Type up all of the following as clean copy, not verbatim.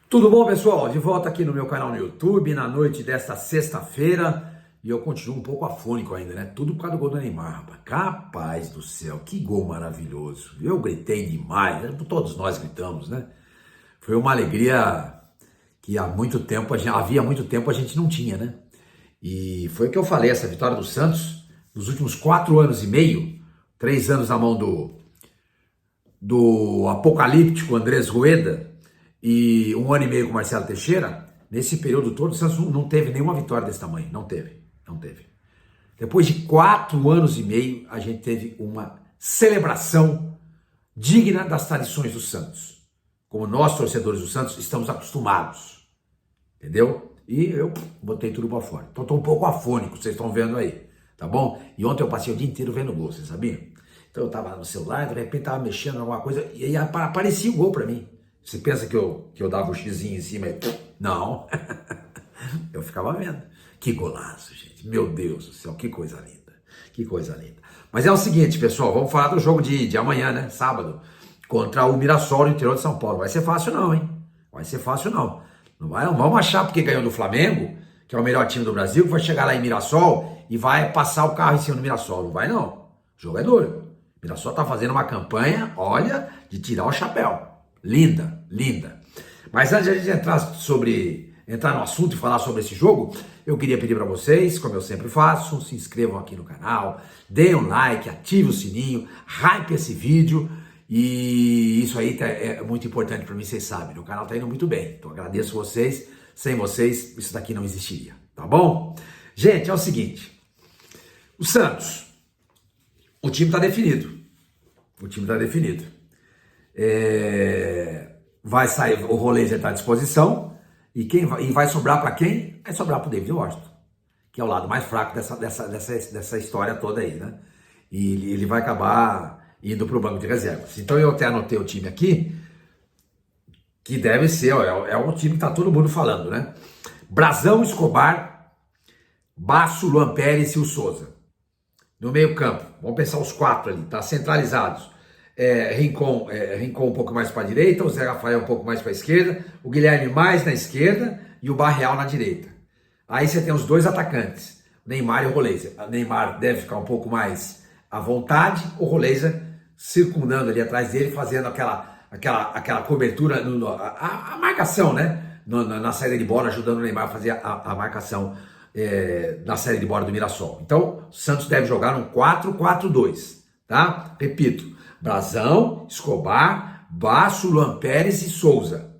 Tudo bom, pessoal? De volta aqui no meu canal no YouTube, na noite desta sexta-feira. E eu continuo um pouco afônico ainda, né? Tudo por causa do gol do Neymar, rapaz. Capaz do céu, que gol maravilhoso. Eu gritei demais, né? Todos nós gritamos, né? Foi uma alegria que havia muito tempo a gente não tinha, né? E foi o que eu falei, essa vitória do Santos, nos últimos 4 anos e meio, 3 anos na mão do apocalíptico Andrés Rueda, e 1 ano e meio com o Marcelo Teixeira, nesse período todo, o Santos não teve nenhuma vitória desse tamanho. Não teve. Depois de 4 anos e meio, a gente teve uma celebração digna das tradições do Santos. Como nós, torcedores do Santos, estamos acostumados. Entendeu? E eu botei tudo para fora. Então estou um pouco afônico, vocês estão vendo aí. Tá bom? E ontem eu passei o dia inteiro vendo gol, vocês sabiam? Então eu estava no celular, de repente estava mexendo em alguma coisa, e aí aparecia o gol para mim. Você pensa que eu dava o xizinho em cima e... Não. Eu ficava vendo. Que golaço, gente. Meu Deus do céu, que coisa linda. Que coisa linda. Mas é o seguinte, pessoal, vamos falar do jogo de amanhã, né? Sábado. Contra o Mirassol, no interior de São Paulo. Vai ser fácil não, hein? Vai ser fácil não. Não vamos achar porque ganhou do Flamengo, que é o melhor time do Brasil, que vai chegar lá em Mirassol e vai passar o carro em cima do Mirassol. Não vai não. O jogo é duro. O Mirassol tá fazendo uma campanha, olha, de tirar o chapéu. Linda, linda. Mas antes de a gente entrar no assunto e falar sobre esse jogo, eu queria pedir para vocês, como eu sempre faço, se inscrevam aqui no canal, deem um like, ative o sininho, hype esse vídeo, e isso aí é muito importante para mim, vocês sabem, o canal tá indo muito bem, então agradeço vocês, sem vocês isso daqui não existiria, tá bom? Gente, é o seguinte, o Santos, o time tá definido, vai sair, o Rolê já está à disposição, e vai sobrar para quem? Vai sobrar para o David Washington, que é o lado mais fraco dessa história toda aí, né? E ele vai acabar indo para o banco de reservas. Então eu até anotei o time aqui, que deve ser, é o time que está todo mundo falando, né? Brazão, Escobar, Basso, Luan Pérez e o Souza. No meio campo, vamos pensar os 4 ali, tá? Centralizados. Rincon um pouco mais para a direita, o Zé Rafael um pouco mais para a esquerda, o Guilherme mais na esquerda e o Barreal na direita. Aí você tem os 2 atacantes, o Neymar e o Roleza. O Neymar deve ficar um pouco mais à vontade, o Roleza circundando ali atrás dele, fazendo aquela cobertura, a marcação, né? Na saída de bola, ajudando o Neymar a fazer a marcação na saída de bola do Mirassol. Então, o Santos deve jogar um 4-4-2, tá? Repito. Brazão, Escobar, Basso, Luan Pérez e Souza.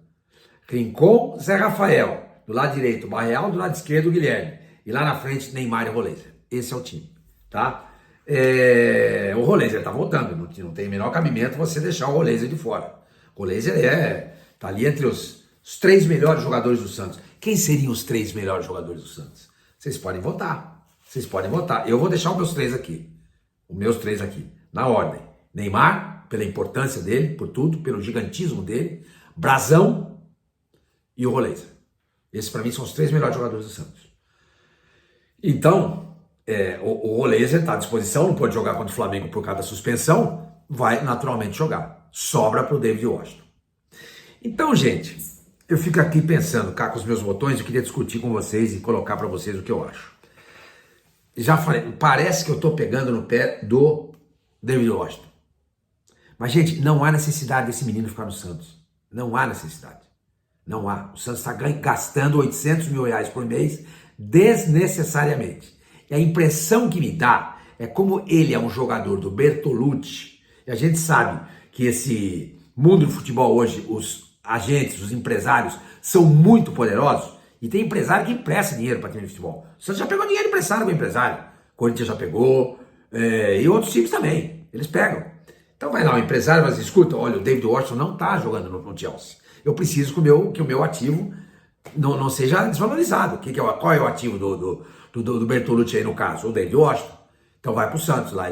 Rincon, Zé Rafael. Do lado direito, Barreal. Do lado esquerdo, o Guilherme. E lá na frente, Neymar e Roleza. Esse é o time, tá? O Roleza tá voltando. Não tem o menor cabimento você deixar o Roleza de fora. O Roleza tá ali entre os 3 melhores jogadores do Santos. Quem seriam os 3 melhores jogadores do Santos? Vocês podem votar. Eu vou deixar os meus 3 aqui. Na ordem. Neymar, pela importância dele, por tudo, pelo gigantismo dele, Brazão e o Roleza. Esses para mim são os 3 melhores jogadores do Santos. Então, o Roleza está à disposição, não pode jogar contra o Flamengo por causa da suspensão, vai naturalmente jogar. Sobra para o David Washington. Então, gente, eu fico aqui pensando, cá com os meus botões, eu queria discutir com vocês e colocar para vocês o que eu acho. Já falei, parece que eu estou pegando no pé do David Washington. Mas, gente, não há necessidade desse menino ficar no Santos. Não há necessidade. Não há. O Santos está gastando 800 mil reais por mês desnecessariamente. E a impressão que me dá é como ele é um jogador do Bertolucci. E a gente sabe que esse mundo do futebol hoje, os agentes, os empresários, são muito poderosos. E tem empresário que empresta dinheiro para time de futebol. O Santos já pegou dinheiro emprestado com o empresário. Corinthians já pegou. E outros times também. Eles pegam. Então vai lá, o empresário vai dizer, escuta, olha, o David Washington não está jogando no Chelsea. Eu preciso que o meu ativo não seja desvalorizado. Qual é o ativo do Bertolucci aí no caso? O David Washington. Então vai para o Santos lá.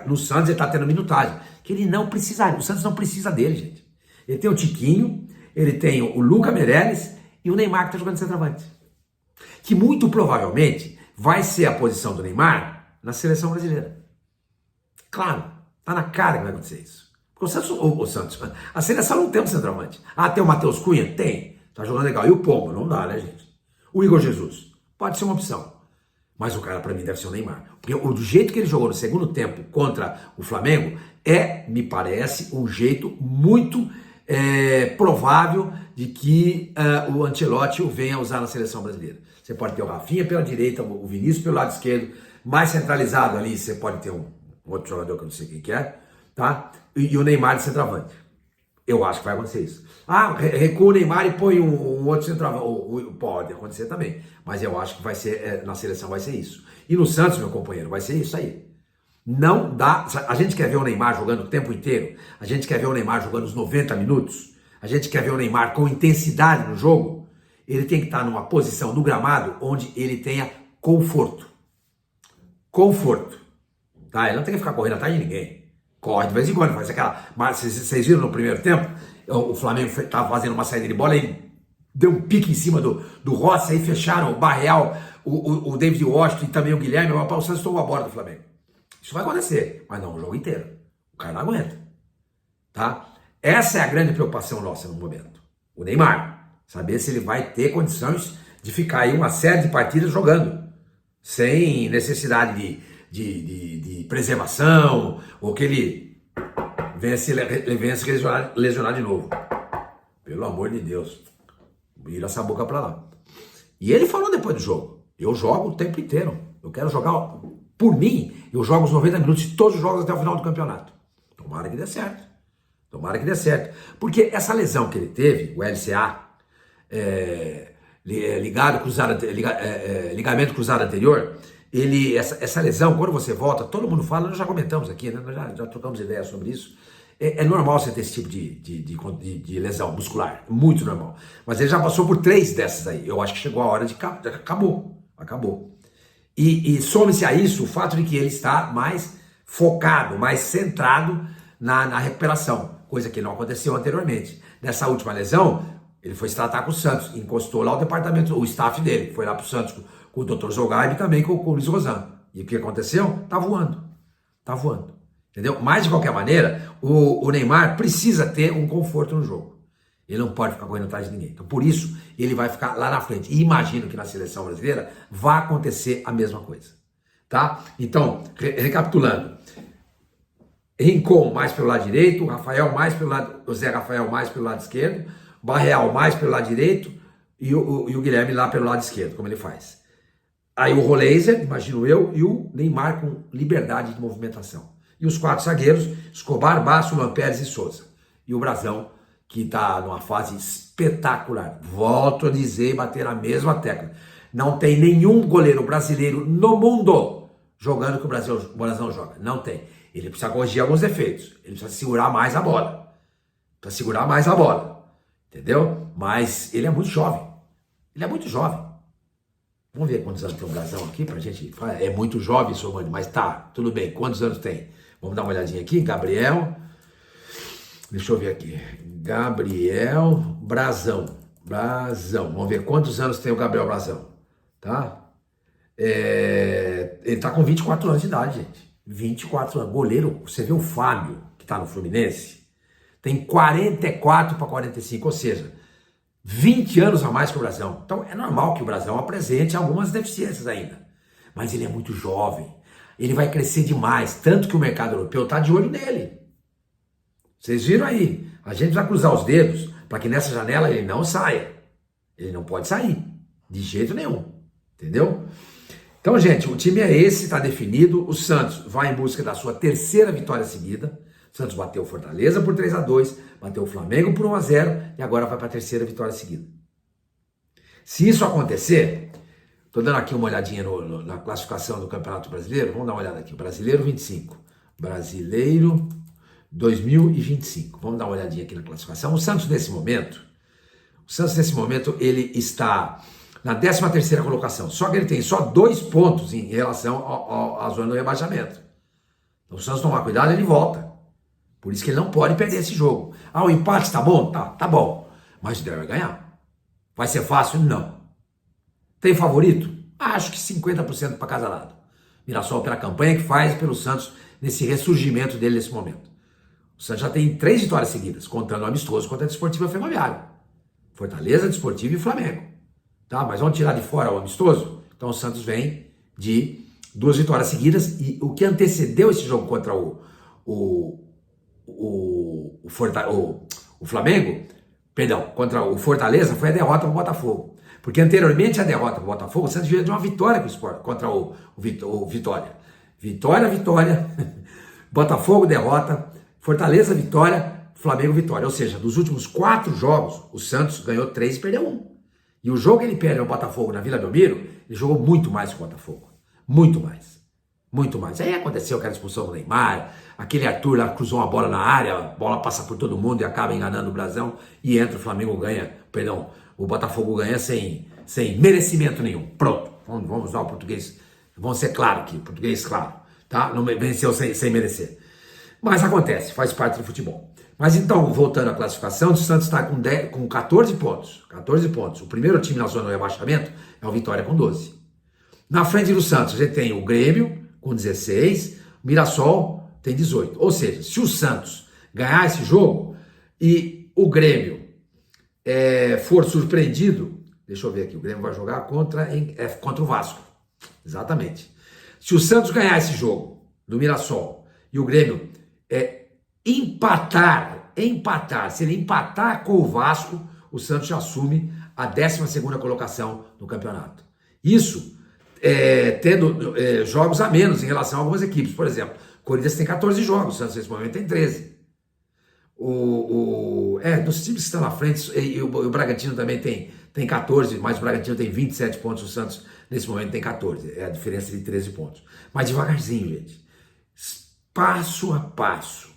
No Santos ele está tendo minutagem. Que ele não precisaria. O Santos não precisa dele, gente. Ele tem o Tiquinho, ele tem o Luca Meireles e o Neymar que está jogando centroavante. Que muito provavelmente vai ser a posição do Neymar na seleção brasileira. Claro. Tá na cara que vai acontecer isso. Porque o Santos, a seleção não tem um centroavante. Tem o Matheus Cunha? Tem. Tá jogando legal. E o Pombo? Não dá, né, gente? O Igor Jesus? Pode ser uma opção. Mas o cara, para mim, deve ser o Neymar. Porque do jeito que ele jogou no segundo tempo contra o Flamengo, me parece, um jeito muito provável de que o Ancelotti o venha usar na seleção brasileira. Você pode ter o Rafinha pela direita, o Vinícius pelo lado esquerdo, mais centralizado ali, você pode ter um outro jogador que eu não sei quem que é, tá? E o Neymar de centroavante. Eu acho que vai acontecer isso. Recua o Neymar e põe um outro centroavante. Pode acontecer também. Mas eu acho que vai ser, na seleção vai ser isso. E no Santos, meu companheiro, vai ser isso aí. Não dá. A gente quer ver o Neymar jogando o tempo inteiro. A gente quer ver o Neymar jogando os 90 minutos. A gente quer ver o Neymar com intensidade no jogo. Ele tem que estar numa posição no gramado onde ele tenha conforto. Conforto. Tá? Ele não tem que ficar correndo atrás de ninguém. Corre de vez em quando, faz aquela. Mas vocês viram no primeiro tempo? O Flamengo estava fazendo uma saída de bola e deu um pique em cima do Rossi, aí fecharam o Barreal, o David Washington e também o Guilherme. O Santos tomou a bola do Flamengo. Isso vai acontecer, mas não o jogo inteiro. O cara não aguenta. Tá? Essa é a grande preocupação nossa no momento. O Neymar. Saber se ele vai ter condições de ficar aí uma série de partidas jogando. Sem necessidade de preservação, ou que ele venha se lesionar de novo. Pelo amor de Deus. Vira essa boca pra lá. E ele falou depois do jogo: eu jogo o tempo inteiro. Eu quero jogar, por mim, eu jogo os 90 minutos de todos os jogos até o final do campeonato. Tomara que dê certo. Tomara que dê certo. Porque essa lesão que ele teve, o LCA, ligamento cruzado anterior, essa lesão, quando você volta, todo mundo fala, nós já comentamos aqui, né? Nós já trocamos ideias sobre isso. É normal você ter esse tipo de lesão muscular, muito normal. Mas ele já passou por 3 dessas aí. Eu acho que chegou a hora de acabou. E some-se a isso o fato de que ele está mais focado, mais centrado na recuperação, coisa que não aconteceu anteriormente. Nessa última lesão, ele foi se tratar com o Santos, encostou lá o departamento, o staff dele, foi lá pro Santos com o Dr. Zogaib e também com o Luiz Rosan. E o que aconteceu? Tá voando. Entendeu? Mas, de qualquer maneira, o Neymar precisa ter um conforto no jogo. Ele não pode ficar correndo atrás de ninguém. Então, por isso, ele vai ficar lá na frente. E imagino que na seleção brasileira vai acontecer a mesma coisa. Tá? Então, recapitulando. Rincon mais pelo lado direito, o Zé Rafael mais pelo lado esquerdo, Barreal mais pelo lado direito e o Guilherme lá pelo lado esquerdo, como ele faz. Aí o Roleiser, imagino eu, e o Neymar com liberdade de movimentação. E os 4 zagueiros, Escobar, Basso, Lampérez e Souza. E o Brasão, que está numa fase espetacular. Volto a dizer e bater a mesma tecla. Não tem nenhum goleiro brasileiro no mundo jogando que o Brasão joga. Não tem. Ele precisa corrigir alguns defeitos. Ele precisa segurar mais a bola. Entendeu? Mas ele é muito jovem. Vamos ver quantos anos tem o Brasão aqui pra gente. É muito jovem, senhor, mas tá, tudo bem. Quantos anos tem? Vamos dar uma olhadinha aqui. Gabriel. Deixa eu ver aqui. Gabriel Brasão. Vamos ver quantos anos tem o Gabriel Brasão. Tá? Ele tá com 24 anos de idade, gente. 24 anos. Goleiro, você vê o Fábio, que tá no Fluminense, tem 44 para 45, ou seja, 20 anos a mais que o Brasão. Então é normal que o Brasão apresente algumas deficiências ainda. Mas ele é muito jovem. Ele vai crescer demais. Tanto que o mercado europeu está de olho nele. Vocês viram aí. A gente vai cruzar os dedos para que nessa janela ele não saia. Ele não pode sair. De jeito nenhum. Entendeu? Então, gente, o time é esse, está definido. O Santos vai em busca da sua 3ª vitória seguida. O Santos bateu o Fortaleza por 3-2, bateu o Flamengo por 1-0 e agora vai para a 3ª vitória seguida. Se isso acontecer, estou dando aqui uma olhadinha na classificação do Campeonato Brasileiro, vamos dar uma olhada aqui, Brasileiro 25, Brasileiro 2025, vamos dar uma olhadinha aqui na classificação. O Santos nesse momento, ele está na 13ª colocação, só que ele tem só 2 pontos em relação à zona do rebaixamento. Então, se o Santos tomar cuidado, ele volta. Por isso que ele não pode perder esse jogo. O empate tá bom? Tá bom. Mas o Inter vai ganhar. Vai ser fácil? Não. Tem favorito? Acho que 50% para cada lado. Mirassol pela campanha que faz pelo Santos nesse ressurgimento dele nesse momento. O Santos já tem 3 vitórias seguidas, contando o amistoso contra a Desportiva Ferroviária. Fortaleza, Desportivo e Flamengo. Tá? Mas vamos tirar de fora o amistoso? Então o Santos vem de 2 vitórias seguidas e o que antecedeu esse jogo contra o Flamengo, perdão, contra o Fortaleza foi a derrota para o Botafogo. Porque anteriormente a derrota para o Botafogo, o Santos vinha de uma vitória contra o Vitória. Vitória, Botafogo derrota, Fortaleza vitória, Flamengo vitória. Ou seja, dos últimos 4 jogos, o Santos ganhou 3 e perdeu 1. E o jogo que ele perde ao Botafogo na Vila Belmiro, ele jogou muito mais que o Botafogo. Muito mais. Muito mais. Aí aconteceu aquela expulsão do Neymar, aquele Arthur lá cruzou uma bola na área, a bola passa por todo mundo e acaba enganando o Brasão e entra, o Flamengo ganha, perdão, o Botafogo ganha sem merecimento nenhum. Pronto, vamos usar o português, vamos ser claro aqui, português claro, tá? Não venceu sem merecer. Mas acontece, faz parte do futebol. Mas então, voltando à classificação, o Santos está com 14 pontos. 14 pontos. O primeiro time na zona do rebaixamento é o Vitória com 12. Na frente do Santos, a gente tem o Grêmio com 16, o Mirassol tem 18. Ou seja, se o Santos ganhar esse jogo e o Grêmio for surpreendido, deixa eu ver aqui, o Grêmio vai jogar contra o Vasco. Exatamente. Se o Santos ganhar esse jogo do Mirassol e o Grêmio empatar, se ele empatar com o Vasco, o Santos já assume a 12ª colocação no campeonato. Isso tendo jogos a menos em relação a algumas equipes. Por exemplo, o Corinthians tem 14 jogos, o Santos nesse momento tem 13. Dos times que estão na frente, e o Bragantino também tem 14, mas o Bragantino tem 27 pontos, o Santos nesse momento tem 14. É a diferença de 13 pontos. Mas devagarzinho, gente. Passo a passo.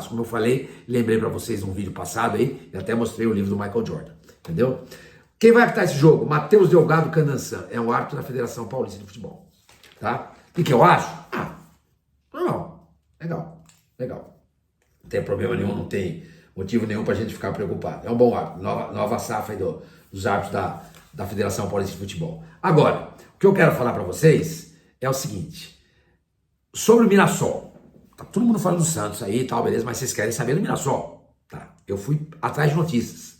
Como eu falei, lembrei para vocês num vídeo passado aí, e até mostrei o livro do Michael Jordan. Entendeu? Quem vai apitar esse jogo? Matheus Delgado Canançan, é um árbitro da Federação Paulista de Futebol. Tá? O que eu acho? Normal. Legal. Não tem problema nenhum, não tem motivo nenhum pra gente ficar preocupado. É um bom árbitro, nova safra aí dos árbitros da Federação Paulista de Futebol. Agora, o que eu quero falar para vocês é o seguinte, sobre o Mirassol. Tá todo mundo falando do Santos aí e tal, beleza, mas vocês querem saber do Mirassol. Tá? Eu fui atrás de notícias.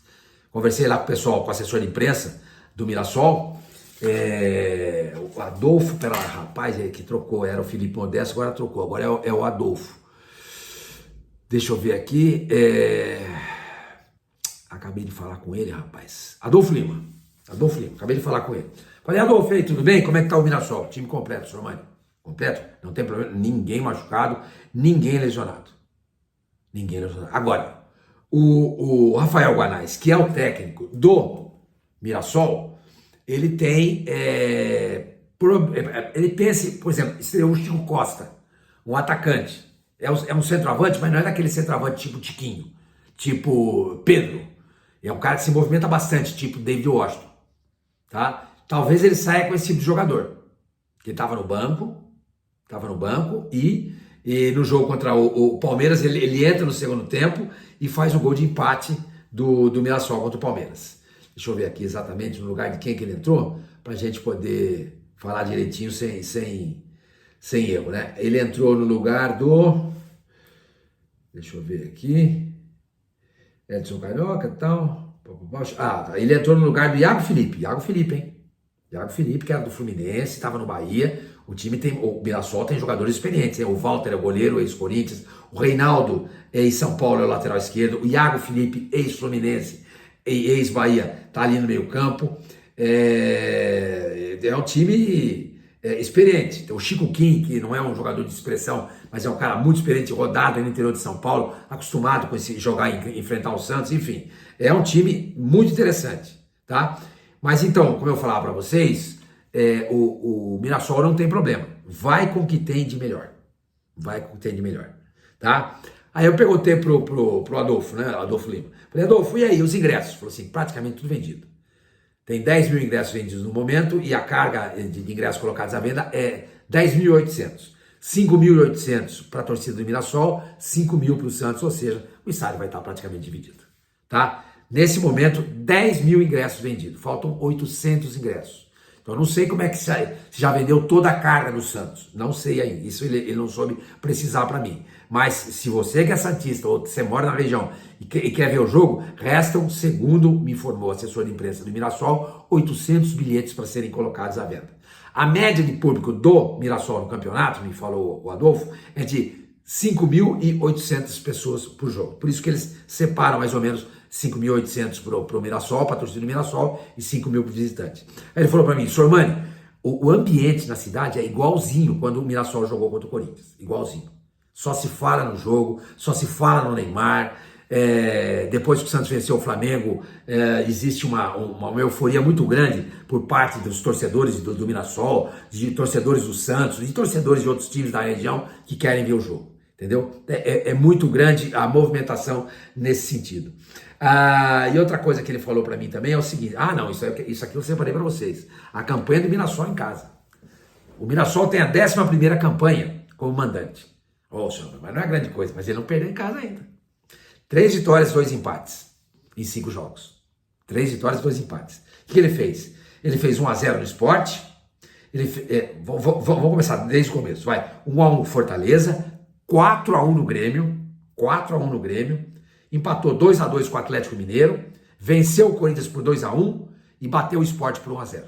Conversei lá com o pessoal, com o assessor de imprensa do Mirassol, o Adolfo, rapaz que trocou, era o Felipe Modesto, agora trocou, agora é o Adolfo. Deixa eu ver aqui, acabei de falar com ele, rapaz. Adolfo Lima, acabei de falar com ele. Falei, Adolfo, aí, tudo bem? Como é que tá o Mirassol? Time completo, senhor Mãe. Completo? Não tem problema, ninguém machucado, ninguém lesionado. Agora, o Rafael Guanais, que é o técnico do Mirassol, ele tem, ele pensa, por exemplo, estreou o Chico Costa, um atacante, é um centroavante, mas não é daquele centroavante tipo Tiquinho, tipo Pedro, é um cara que se movimenta bastante, tipo David Washington, tá? Talvez ele saia com esse tipo de jogador, que estava no banco e no jogo contra o Palmeiras, ele entra no segundo tempo e faz o gol de empate do Mirassol contra o Palmeiras. Deixa eu ver aqui exatamente no lugar de quem que ele entrou, pra gente poder falar direitinho sem erro, né? Ele entrou no lugar do... Deixa eu ver aqui... Edson Carioca e tal... tá. Ele entrou no lugar do Iago Felipe, hein? Iago Felipe, que era do Fluminense, estava no Bahia. O Mirassol tem jogadores experientes, hein? O Walter é o goleiro, ex-Corinthians, o Reinaldo, ex-São Paulo, é o lateral esquerdo, o Iago Felipe, ex-Fluminense, ex-Bahia, tá ali no meio campo. É um time experiente. Tem o Chico Kim, que não é um jogador de expressão, mas é um cara muito experiente, rodado no interior de São Paulo, acostumado com enfrentar o Santos, enfim. É um time muito interessante, tá? Mas então, como eu falava para vocês, o Mirassol não tem problema. Vai com o que tem de melhor. Tá? Aí eu perguntei pro Adolfo, né? Adolfo Lima. Falei, Adolfo, e aí, os ingressos? Falou assim, praticamente tudo vendido. Tem 10 mil ingressos vendidos no momento e a carga de ingressos colocados à venda é 10.800. 5.800 para a torcida do Mirassol, 5.000 para o Santos, ou seja, o estádio vai estar praticamente dividido. Tá? Nesse momento, 10 mil ingressos vendidos. Faltam 800 ingressos. Então, eu não sei como é que se já vendeu toda a carga do Santos. Não sei ainda. Isso ele não soube precisar para mim. Mas se você que é santista ou você mora na região e quer ver o jogo, restam, segundo me informou o assessor de imprensa do Mirassol, 800 bilhetes para serem colocados à venda. A média de público do Mirassol no campeonato, me falou o Adolfo, é de 5.800 pessoas por jogo. Por isso que eles separam mais ou menos 5.800 para o Mirassol, para a torcida do Mirassol, e 5.000 para o visitante. Aí ele falou para mim, Sormani, o ambiente na cidade é igualzinho quando o Mirassol jogou contra o Corinthians. Igualzinho. Só se fala no jogo, só se fala no Neymar. Depois que o Santos venceu o Flamengo, existe uma euforia muito grande por parte dos torcedores do Mirassol, de torcedores do Santos, de torcedores de outros times da região que querem ver o jogo. Entendeu? É muito grande a movimentação nesse sentido. E outra coisa que ele falou para mim também é o seguinte, não, isso aqui eu separei para vocês, a campanha do Mirassol em casa. O Mirassol tem a 11ª campanha como mandante. Senhor, mas não é grande coisa, mas ele não perdeu em casa ainda. 3 vitórias, 2 empates em 5 jogos. 3 vitórias, 2 empates. O que ele fez? Ele fez 1-0 no Sport. Vamos começar desde o começo. 1-1 Fortaleza, 4-1 no Grêmio. 4-1 no Grêmio. Empatou 2-2 com o Atlético Mineiro. Venceu o Corinthians por 2-1 e bateu o Sport por 1-0.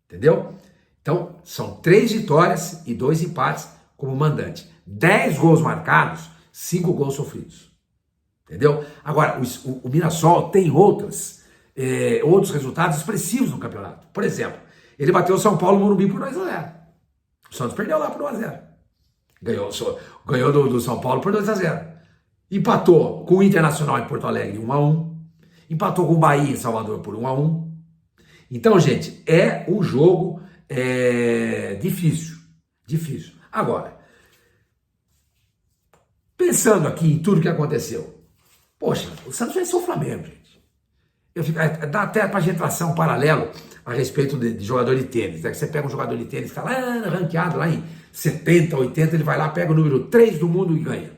Entendeu? Então, são 3 vitórias e 2 empates como mandante. 10 gols marcados, 5 gols sofridos. Entendeu? Agora, o Mirassol tem outros resultados expressivos no campeonato. Por exemplo, ele bateu o São Paulo no Morumbi por 2-0. O Santos perdeu lá por 1-0. Ganhou do São Paulo por 2-0. Empatou com o Internacional em Porto Alegre 1-1. Empatou com o Bahia em Salvador por 1-1. Então, gente, é um jogo difícil. Difícil. Agora, pensando aqui em tudo que aconteceu, poxa, o Santos venceu o Flamengo, gente. Dá até para a gente traçar um paralelo a respeito de jogador de tênis. Né? Você pega um jogador de tênis que está lá ranqueado, lá em 70, 80, ele vai lá, pega o número 3 do mundo e ganha.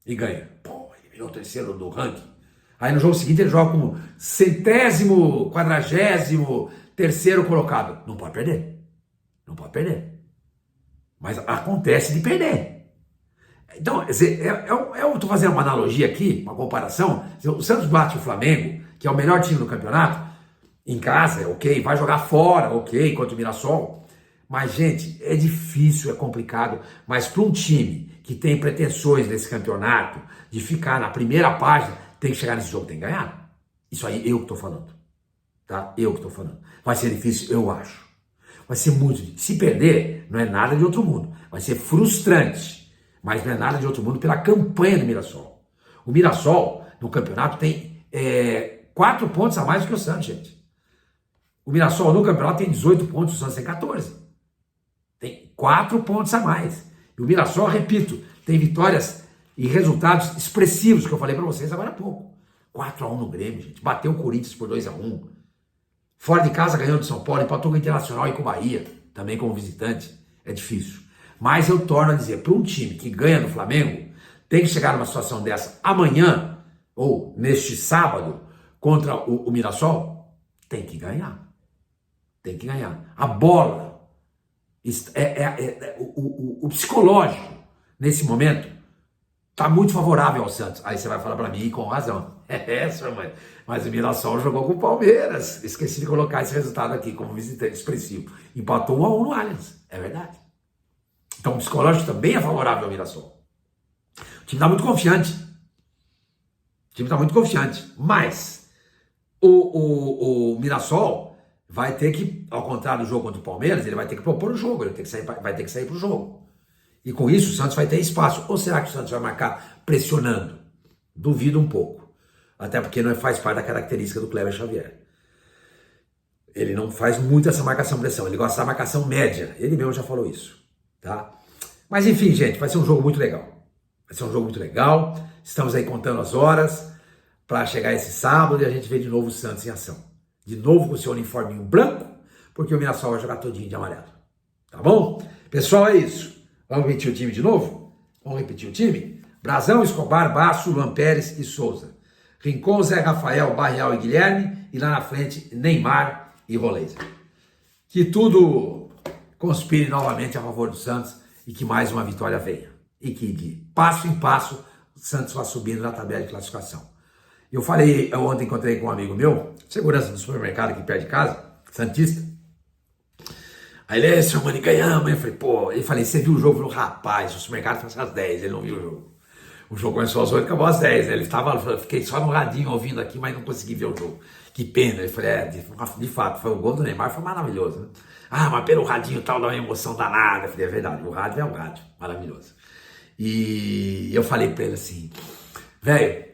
E ganha. Ele virou o 3º do ranking. Aí no jogo seguinte ele joga como 100º, 43º colocado. Não pode perder. Não pode perder. Mas acontece de perder. Então, eu estou fazendo uma analogia aqui, uma comparação. O Santos bate o Flamengo, que é o melhor time do campeonato, em casa, ok, vai jogar fora, ok, contra o Mirassol. Mas, gente, é difícil, é complicado. Mas para um time que tem pretensões nesse campeonato, de ficar na primeira página, tem que chegar nesse jogo, tem que ganhar. Isso aí eu que estou falando. Tá? Eu que estou falando. Vai ser difícil, eu acho. Vai ser muito difícil. Se perder, não é nada de outro mundo. Vai ser frustrante. Mas não é nada de outro mundo pela campanha do Mirassol. O Mirassol, no campeonato, tem 4 pontos a mais do que o Santos, gente. O Mirassol, no campeonato, tem 18 pontos, o Santos tem 14. Tem 4 pontos a mais. E o Mirassol, repito, tem vitórias e resultados expressivos, que eu falei para vocês agora há pouco. 4-1 no Grêmio, gente. Bateu o Corinthians por 2-1. Fora de casa, ganhou do São Paulo, empatou com o Internacional e com o Bahia, também como visitante. É difícil. Mas eu torno a dizer, para um time que ganha do Flamengo, tem que chegar numa situação dessa amanhã, ou neste sábado, contra o Mirassol, tem que ganhar. Tem que ganhar. A bola, o psicológico, nesse momento, está muito favorável ao Santos. Aí você vai falar para mim, com razão. Mas o Mirassol jogou com o Palmeiras. Esqueci de colocar esse resultado aqui como visitante expressivo. Empatou 1-1 no Allianz. É verdade. Então o psicológico também é favorável ao Mirassol. O time está muito confiante. Mas o Mirassol vai ter que, ao contrário do jogo contra o Palmeiras, ele vai ter que propor o jogo, vai ter que sair para o jogo. E com isso o Santos vai ter espaço. Ou será que o Santos vai marcar pressionando? Duvido um pouco. Até porque não faz parte da característica do Cléber Xavier. Ele não faz muito essa marcação-pressão. Ele gosta da marcação média. Ele mesmo já falou isso. Tá? Mas enfim, gente, vai ser um jogo muito legal. Estamos aí contando as horas para chegar esse sábado e a gente vê de novo o Santos em ação. De novo com o seu uniforme branco, porque o Mirassol vai jogar todinho de amarelo. Tá bom? Pessoal, é isso. Vamos repetir o time de novo? Vamos repetir o time? Brazão, Escobar, Basso, Luan Pérez e Souza. Rincon, Zé Rafael, Barreal e Guilherme. E lá na frente, Neymar e Roleza. Que tudo conspire novamente a favor do Santos e que mais uma vitória venha. e que de passo em passo o Santos vai subindo na tabela de classificação. Eu ontem encontrei com um amigo meu, segurança do supermercado aqui perto de casa, santista. Aí ele, seu mano, ganhamos. Eu falei, pô, você viu o jogo? Eu falei, rapaz, o supermercado fecha às 10, ele não viu o jogo. O jogo começou às 8, acabou às 10, né? Fiquei só no radinho ouvindo aqui, mas não consegui ver o jogo. Que pena. Ele falei, de fato, foi o gol do Neymar, foi maravilhoso, né? Ah, mas pelo radinho tal, dá uma emoção danada. Eu falei, é verdade, o rádio é o rádio, maravilhoso. E eu falei pra ele assim, velho,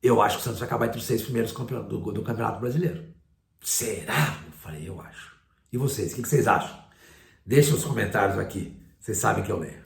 eu acho que o Santos vai acabar entre os 6 primeiros do Campeonato Brasileiro. Será? Eu falei, eu acho. E vocês, o que vocês acham? Deixem os comentários aqui, vocês sabem que eu leio.